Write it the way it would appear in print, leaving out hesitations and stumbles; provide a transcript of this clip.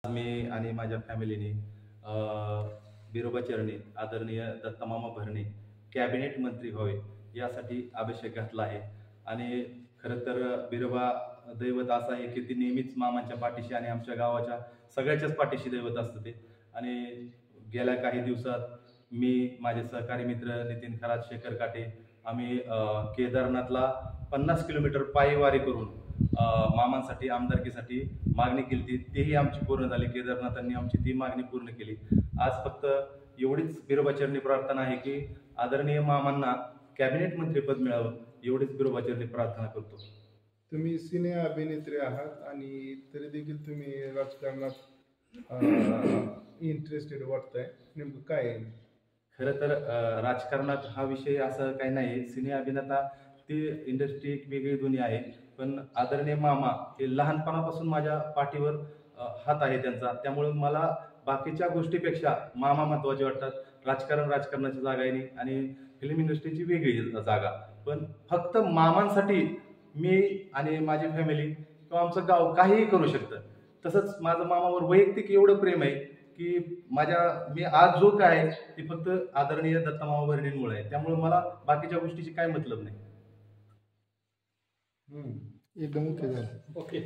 मी आणि माझ्या फॅमिलीने बिरोबा चरणी आदरणीय दत्तमामा भरणे कॅबिनेट मंत्री व्हावे यासाठी अभिषेक घातला आहे. आणि खरं तर बिरोबा दैवत असं आहे की ती नेहमीच मामांच्या पाठीशी आणि आमच्या गावाच्या सगळ्याच्याच पाठीशी दैवत असतं ते. आणि गेल्या काही दिवसात मी, माझे सहकारी मित्र नितीन खरात, शेखर काटे आम्ही केदारनाथला 50 किलोमीटर पायी वारी करून मामांसाठी आमदारकीसाठी मागणी केली होती. तेही आमची पूर्ण झाली. केदारनाथांनी आमची ती मागणी पूर्ण केली. आज फक्त एवढीच बिरोबाचरणी प्रार्थना आहे की आदरणीय मामांना कॅबिनेट मंत्रीपद मिळावं, एवढीच बिरोबाचरणी प्रार्थना करतो. तुम्ही सिने अभिनेत्री आहात आणि तरी देखील तुम्ही राजकारणात इंटरेस्टेड वाटताय, नेमकं काय आहे? खरं तर राजकारणात हा विषय असं काही नाही. सिने अभिनेता ती इंडस्ट्री एक वेगळी दुनिया आहे. पण आदरणीय मामा हे लहानपणापासून माझ्या पाठीवर हात आहे त्यांचा. त्यामुळे मला बाकीच्या गोष्टीपेक्षा मामा महत्त्वाचे वाटतात. राजकारण राजकारणाची जागा आहे आणि फिल्म इंडस्ट्रीची वेगळी जागा. पण फक्त मामांसाठी मी आणि माझी फॅमिली किंवा आमचं गाव काहीही करू शकतं. तसंच माझं मामावर वैयक्तिक एवढं प्रेम आहे की मी आज जो काय आहे ते फक्त आदरणीय दत्तमामा भरणेंमुळे आहे. त्यामुळे मला बाकीच्या गोष्टीची काय मतलब नाही. एकदम ओके झालं. ओके.